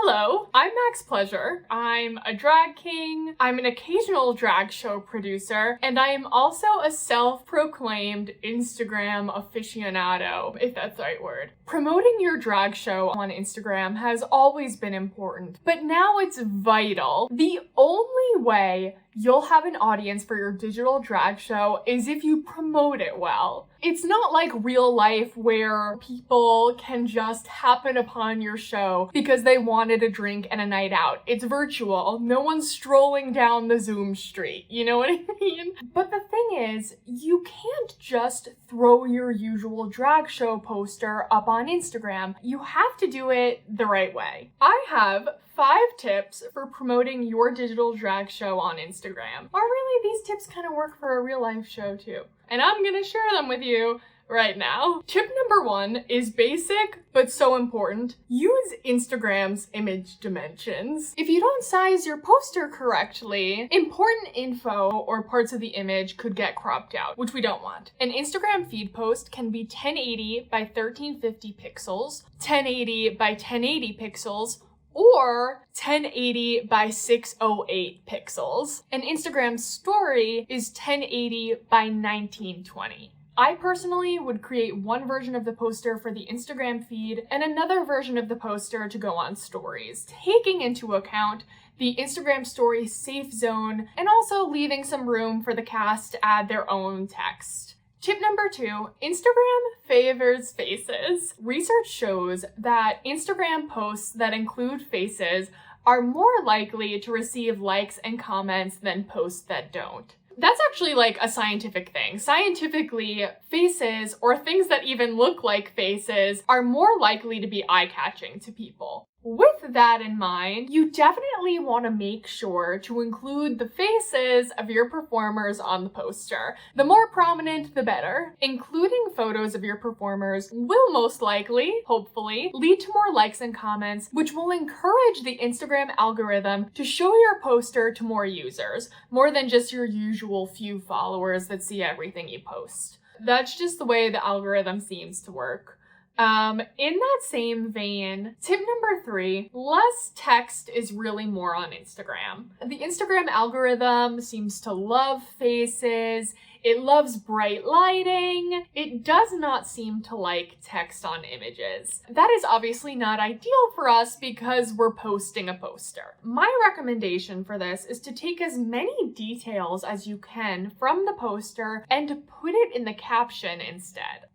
Hello, I'm Max Pleasure. I'm a drag king, I'm an occasional drag show producer, and I am also a self-proclaimed Instagram aficionado, if that's the right word. Promoting your drag show on Instagram has always been important, but now it's vital. The only way you'll have an audience for your digital drag show is if you promote it well. It's not like real life where people can just happen upon your show because they wanted a drink and a night out. It's virtual. No one's strolling down the Zoom street. You know what I mean? But the thing is, you can't just throw your usual drag show poster up on Instagram. You have to do it the right way. I have 5 tips for promoting your digital drag show on Instagram. Or really, these tips kind of work for a real life show too. And I'm gonna share them with you right now. Tip number 1 is basic, but so important. Use Instagram's image dimensions. If you don't size your poster correctly, important info or parts of the image could get cropped out, which we don't want. An Instagram feed post can be 1080 by 1350 pixels, 1080 by 1080 pixels, or 1080 by 608 pixels. An Instagram story is 1080 by 1920. I personally would create one version of the poster for the Instagram feed and another version of the poster to go on stories, taking into account the Instagram story safe zone and also leaving some room for the cast to add their own text. Tip number 2, Instagram favors faces. Research shows that Instagram posts that include faces are more likely to receive likes and comments than posts that don't. That's actually like a scientific thing. Scientifically, faces, or things that even look like faces, are more likely to be eye-catching to people. With that in mind, you definitely want to make sure to include the faces of your performers on the poster. The more prominent, the better. Including photos of your performers will most likely, hopefully, lead to more likes and comments, which will encourage the Instagram algorithm to show your poster to more users, more than just your usual few followers that see everything you post. That's just the way the algorithm seems to work. In that same vein, tip number 3, less text is really more on Instagram. The Instagram algorithm seems to love faces, it loves bright lighting, it does not seem to like text on images. That is obviously not ideal for us because we're posting a poster. My recommendation for this is to take as many details as you can from the poster and to put it in the caption instead.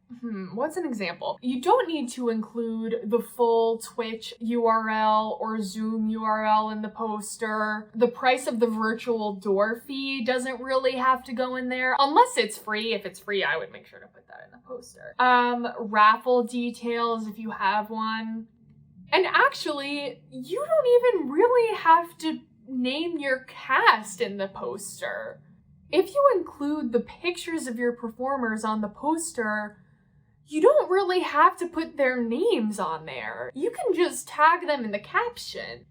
What's an example? You don't need to include the full Twitch URL or Zoom URL in the poster. The price of the virtual door fee doesn't really have to go in there, unless it's free. If it's free, I would make sure to put that in the poster. Raffle details if you have one. And actually, you don't even really have to name your cast in the poster. If you include the pictures of your performers on the poster, you don't really have to put their names on there. You can just tag them in the caption.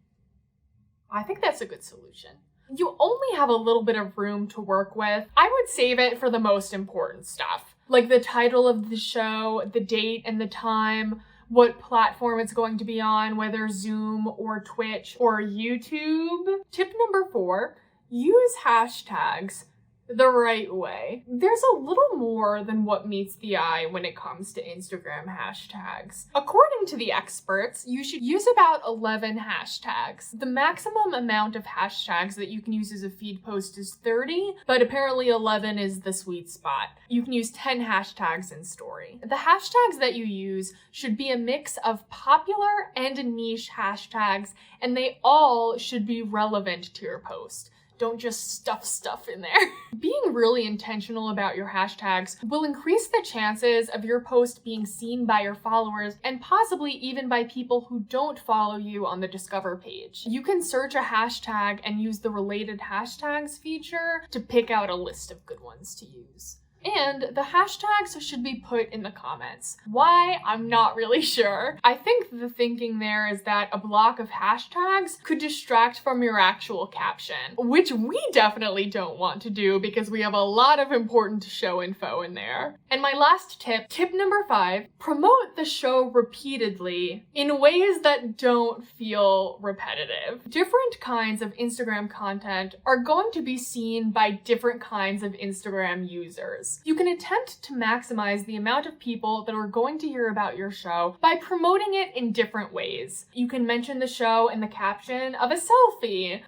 I think that's a good solution. You only have a little bit of room to work with. I would save it for the most important stuff, like the title of the show, the date and the time, what platform it's going to be on, whether Zoom or Twitch or YouTube. Tip number 4, use hashtags the right way. There's a little more than what meets the eye when it comes to Instagram hashtags. According to the experts, you should use about 11 hashtags. The maximum amount of hashtags that you can use as a feed post is 30, but apparently 11 is the sweet spot. You can use 10 hashtags in story. The hashtags that you use should be a mix of popular and niche hashtags, and they all should be relevant to your post. Don't just stuff in there. Being really intentional about your hashtags will increase the chances of your post being seen by your followers and possibly even by people who don't follow you on the Discover page. You can search a hashtag and use the related hashtags feature to pick out a list of good ones to use. And the hashtags should be put in the comments. Why? I'm not really sure. I think the thinking there is that a block of hashtags could distract from your actual caption, which we definitely don't want to do because we have a lot of important show info in there. And my last tip number 5, promote the show repeatedly in ways that don't feel repetitive. Different kinds of Instagram content are going to be seen by different kinds of Instagram users. You can attempt to maximize the amount of people that are going to hear about your show by promoting it in different ways. You can mention the show in the caption of a selfie.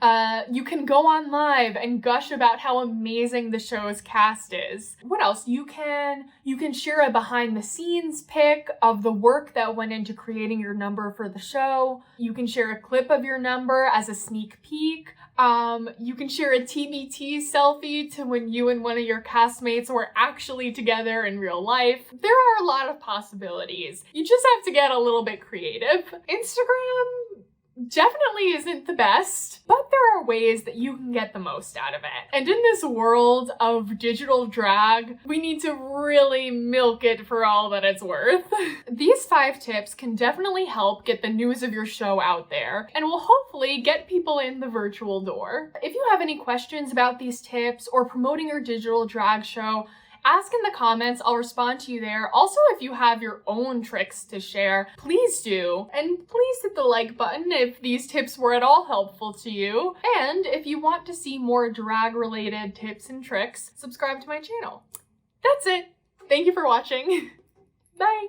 You can go on live and gush about how amazing the show's cast is. What else? You can share a behind the scenes pic of the work that went into creating your number for the show. You can share a clip of your number as a sneak peek. You can share a TBT selfie to when you and one of your castmates were actually together in real life. There are a lot of possibilities. You just have to get a little bit creative. Instagram definitely isn't the best, but there are ways that you can get the most out of it. And in this world of digital drag, we need to really milk it for all that it's worth. These 5 tips can definitely help get the news of your show out there and will hopefully get people in the virtual door. If you have any questions about these tips or promoting your digital drag show, ask in the comments, I'll respond to you there. Also, if you have your own tricks to share, please do. And please hit the like button if these tips were at all helpful to you. And if you want to see more drag-related tips and tricks, subscribe to my channel. That's it. Thank you for watching. Bye.